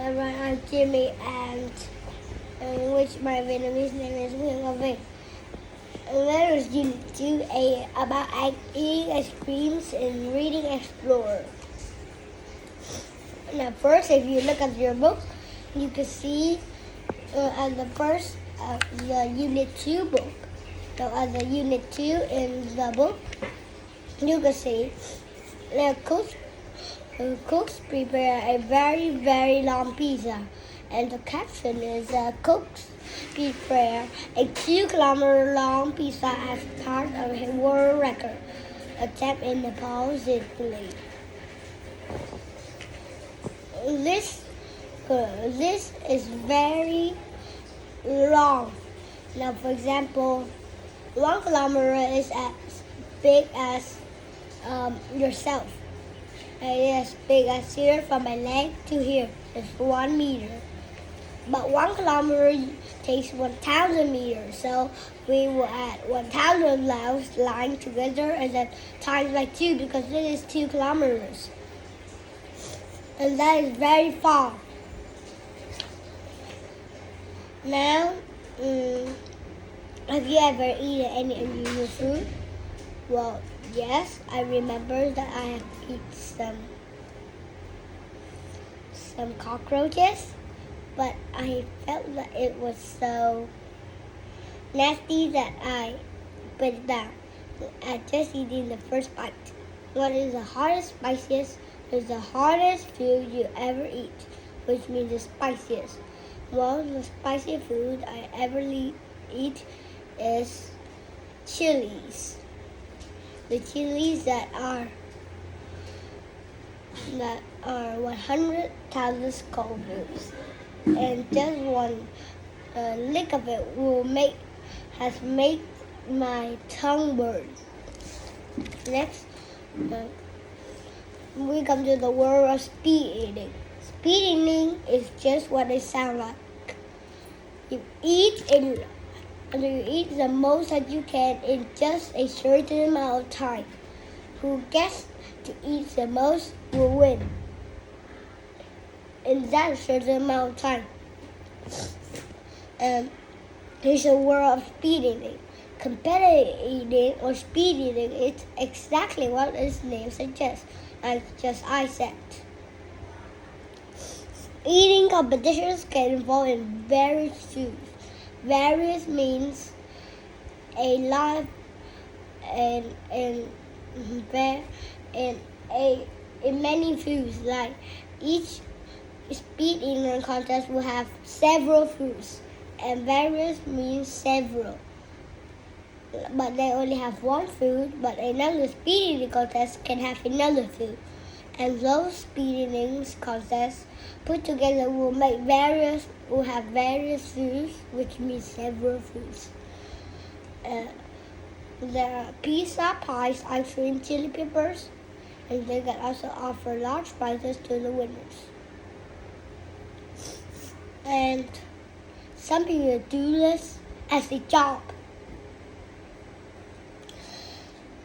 everyone, I'm Jimmy, and which my Vietnamese name is Nguyễn Vinh. Let us do about eating ice creams and reading Explorer. Now, first, if you look at your book, you can see at the first the Unit 2 book. So, at the Unit 2 in the book, you can see the cooks prepare a very, very long pizza, and the caption is cooks prepare a 2-kilometer long pizza as part of a world record attempt in Nepal, Italy. This is very long. Now, for example, 1 kilometer is as big as yourself. As big as here from my leg to here. It's 1 meter. But 1 kilometer takes 1,000 meters. So we will add 1,000 lines lying together and then times by 2 because this is 2 kilometers. And that is very far. Now, have you ever eaten any unusual food? Well, yes, I remember that I have eaten some cockroaches, but I felt that it was so nasty that I put it down. I just eating the first bite. What is the hardest, spiciest? Is the hardest food you ever eat, which means the spiciest. Well, the spiciest food I ever eat is chilies. The chilies that are 100,000 Scovilles, and just one lick of it has made my tongue burn. Next, we come to the world of speed eating. Speed eating is just what it sounds like. You eat the most that you can in just a certain amount of time. Who gets to eat the most will win in that certain amount of time. There's a world of speed eating. Competitive eating or speed eating is exactly what its name suggests, as just I said. Eating competitions can involve in various foods. Various means a lot in many foods. Like each speed eating contest will have several foods, and various means several. But they only have one food, but another speed eating contest can have another food. And those speed eating contests put together will have various foods, which means several foods. There are pizza, pies, ice cream, chili peppers, and they can also offer large prizes to the winners. And some people do this as a job.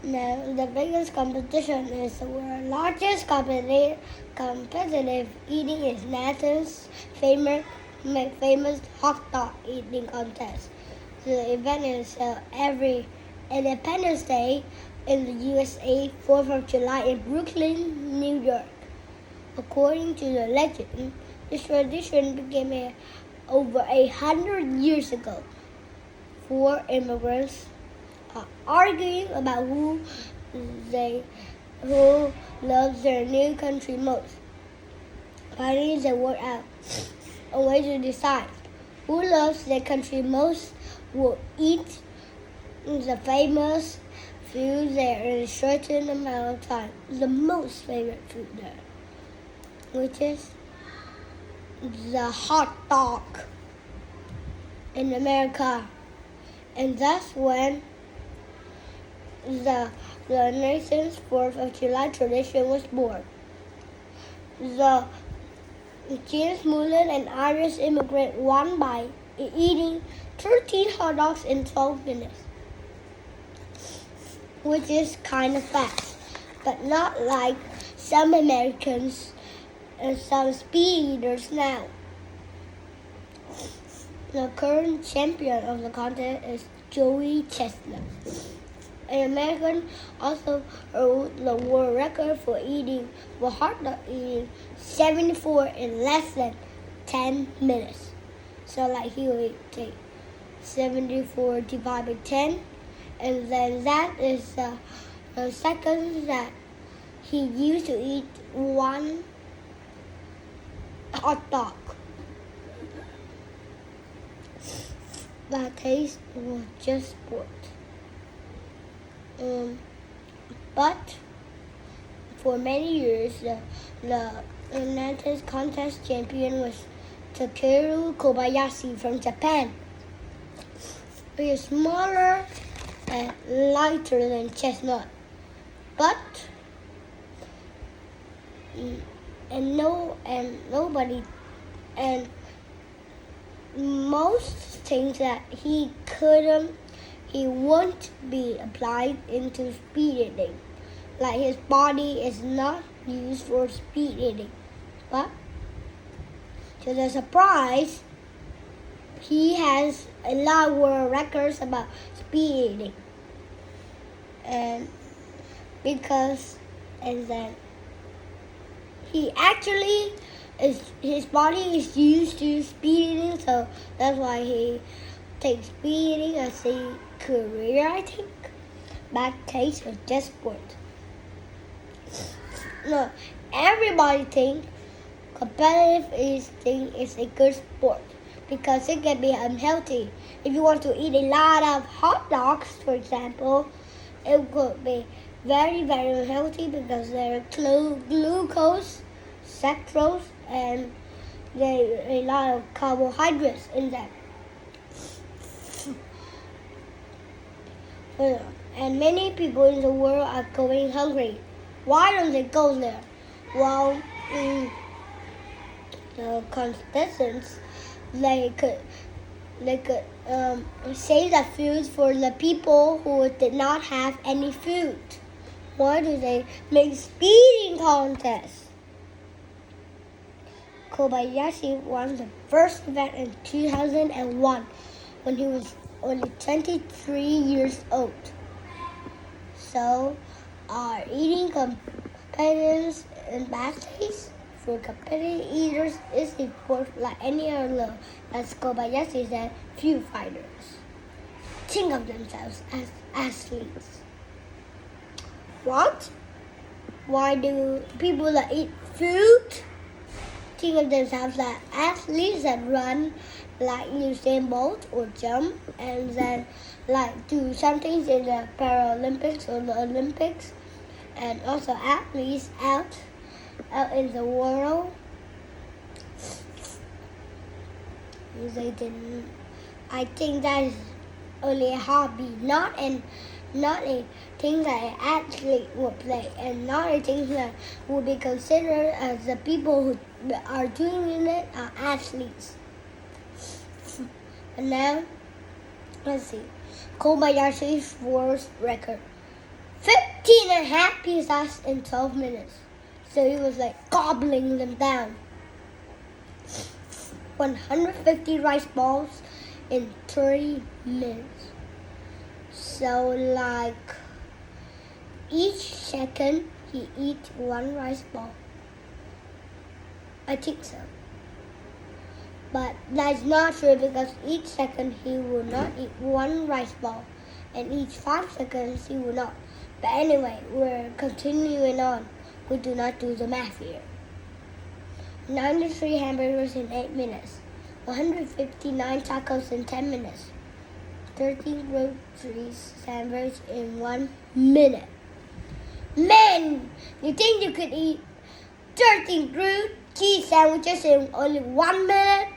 Now, the biggest competition is the world's largest competitive eating is NASA's famous hot dog eating contest. The event is every Independence Day in the USA, 4th of July in Brooklyn, New York. According to the legend, this tradition began over 100 years ago. 4 immigrants arguing about who loves their new country most. Finally, they work out a way to decide who loves their country most will eat the famous food there in a certain amount of time. The most favorite food there, which is the hot dog in America. And that's when the nation's 4th of July tradition was born. The James Mullen, an Irish immigrant, won by eating 13 hot dogs in 12 minutes, which is kind of fast, but not like some Americans some speed eaters now. The current champion of the contest is Joey Chestnut. An American also holds the world record for hot dog eating 74 in less than 10 minutes. So like he will take 74 divided by 10, and then that is the seconds that he used to eat one hot dog. That taste was just sport. But for many years, the Atlantis contest champion was Takeru Kobayashi from Japan. He is smaller and lighter than Chestnut, but most things that he won't be applied into speed eating. Like his body is not used for speed eating. But to the surprise, he has a lot of world records about speed eating. And then he actually his body is used to speed eating, so that's why he takes speed eating as a career, I think. Bad taste or just sport. No, everybody thinks competitive eating is a good sport because it can be unhealthy. If you want to eat a lot of hot dogs, for example, it could be very, very unhealthy because there are glucose, sucrose, and there are a lot of carbohydrates in them. And many people in the world are going hungry. Why don't they go there? Well, the contestants, they could save the food for the people who did not have any food. Why do they make speeding contests? Kobayashi won the first event in 2001 when he was only 23 years old. So, are eating competitors and bad taste for competitive eaters is important like any other, as Kobayashi said, few fighters think of themselves as athletes. What? Why do people that eat food think of themselves as athletes that run like Usain Bolt or jump and then like do some things in the Paralympics or the Olympics, and also athletes out in the world? They didn't. I think that is only a hobby, not a thing that an athlete would play, and not a thing that would be considered as the people who are doing it are athletes. And now, let's see. Kobayashi's world record. 15 and a half pizzas in 12 minutes. So he was like gobbling them down. 150 rice balls in 30 minutes. So like each second he eats one rice ball. I think so. But that's not true because each second he will not eat one rice ball, and each 5 seconds he will not. But anyway, we're continuing on. We do not do the math here. 93 hamburgers in 8 minutes. 159 tacos in 10 minutes. 13 grilled cheese sandwiches in 1 minute. Man, you think you could eat 13 grilled cheese sandwiches in only 1 minute?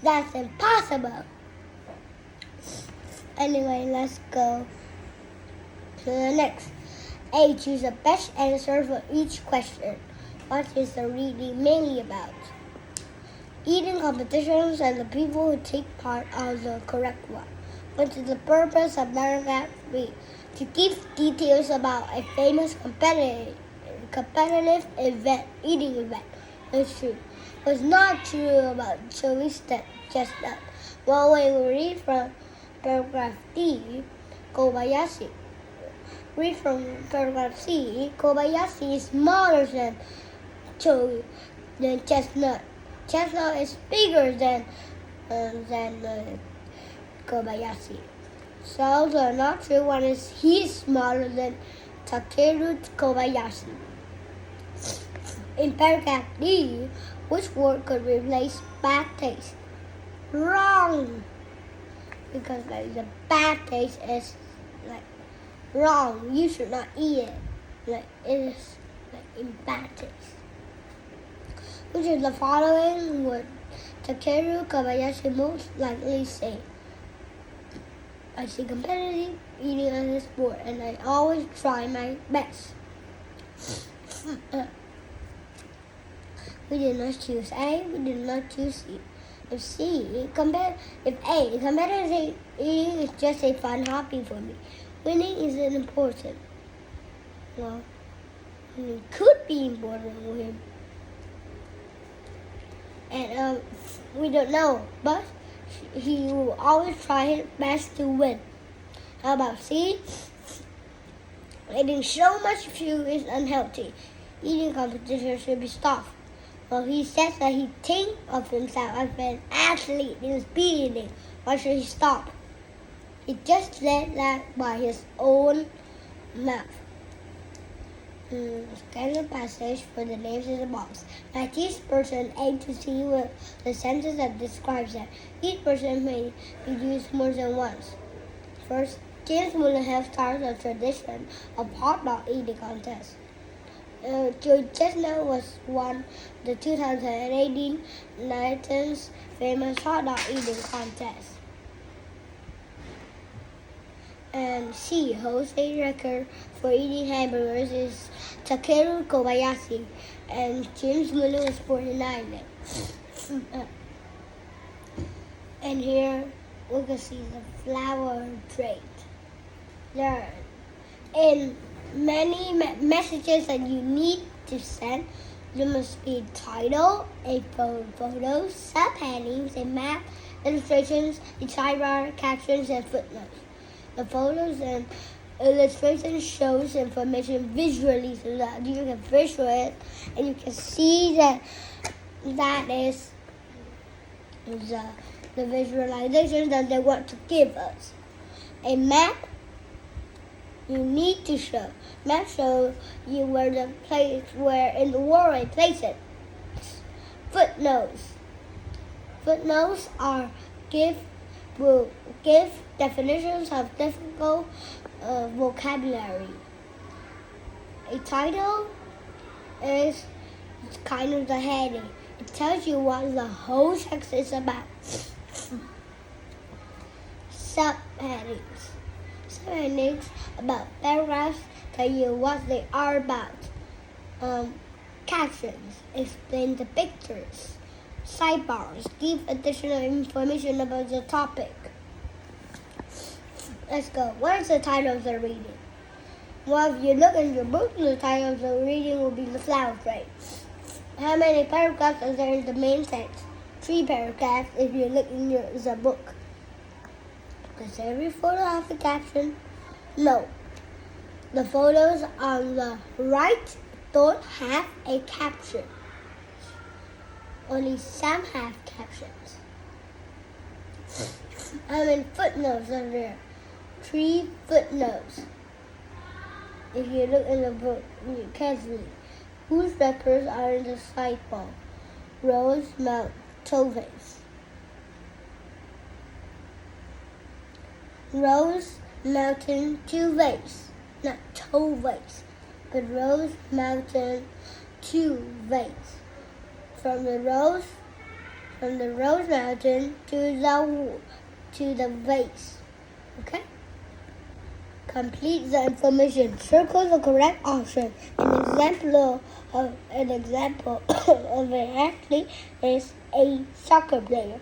That's impossible. Anyway, let's go to the next. A. Choose the best answer for each question. What is the reading mainly about? Eating competitions and the people who take part are the correct one. What is the purpose of paragraph B? To give details about a famous competitive event, eating event. It's true. What's not true about Joey Chestnut? Well, when we read from paragraph D, Kobayashi. Read from paragraph C, Kobayashi is smaller than Chestnut. Chestnut is bigger than Kobayashi. So they're not true. One is he's smaller than Takeru Kobayashi. In paragraph D, which word could replace bad taste? Wrong. Because the bad taste is wrong. You should not eat it. It is in bad taste. Which is the following would Takeru Kobayashi most likely say? I see competitive eating as a sport, and I always try my best. We did not choose A. We did not choose C. If A, competitive eating is just a fun hobby for me. Winning isn't important. Well, it could be important with him. And we don't know, but he will always try his best to win. How about C? Eating so much food is unhealthy. Eating competition should be stopped. Well, he says that he thinks of himself as an athlete in speed eating. Why should he stop? He just said that by his own mouth. Scan the passage for the names in the box. Match each person A to C with the sentence that describes them. Each person may be used more than once. First, James Mullenham starts a tradition of hot dog eating contest. Joey Chestnut won the 2018 Nathan's famous hot dog eating contest. And C, holds a record for eating hamburgers is Takeru Kobayashi, and James Miller was 49. And here we can see the flower trait. There, in many messages that you need to send, there must be a title, a photo, subheadings, a map, illustrations, a sidebar, captions, and footnotes. The photos and illustrations shows information visually so that you can visual it and you can see that is the visualization that they want to give us. A map you need to show. Map shows you where the place where in the world they place it. Footnotes. Footnotes will give definitions of difficult vocabulary. A title is kind of the heading. It tells you what the whole text is about. Subheadings. Subheadings about paragraphs tell you what they are about. Captions explain the pictures. Sidebars give additional information about the topic. Let's go. What is the title of the reading? Well, if you look in your book, the title of the reading will be The Flower Trait. How many paragraphs are there in the main text? 3 paragraphs if you look in the book. Does every photo have a caption? No. The photos on the right don't have a caption. Only some have captions. How many footnotes are there? 3 footnotes. If you look in the book carefully, whose records are in the sidebar? Rose, Mount, Toves. Rose, Mountain, Toves. Not Toves, but Rose, Mountain, Toves. From the Rose Mountain to the vase. Okay? Complete the information. Circle the correct option. An example of an athlete is a soccer player.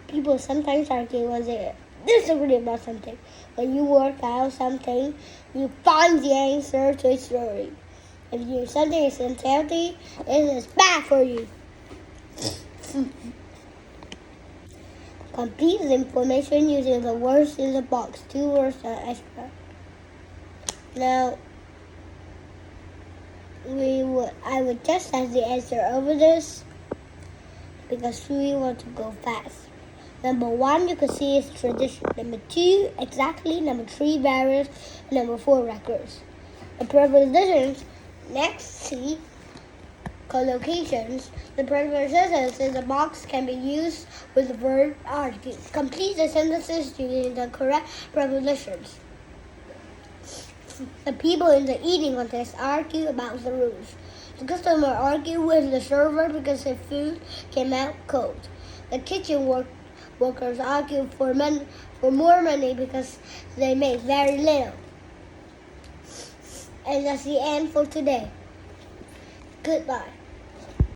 People sometimes argue when they disagree about something. When you work out something, you find the answer to a story. If something is unhealthy, it is bad for you. Complete the information using the words in the box. 2 words are extra. Now, I would just have the answer over this because we want to go fast. Number 1, you can see is tradition. Number 2, exactly. Number 3, various. Number 4, records. The prepositions, next, see, collocations. The prepositions in the box can be used with the verb argue. Complete the sentences using the correct prepositions. The people in the eating contest argue about the rules. The customer argued with the server because the food came out cold. The kitchen workers argued for more money because they made very little. And that's the end for today. Goodbye.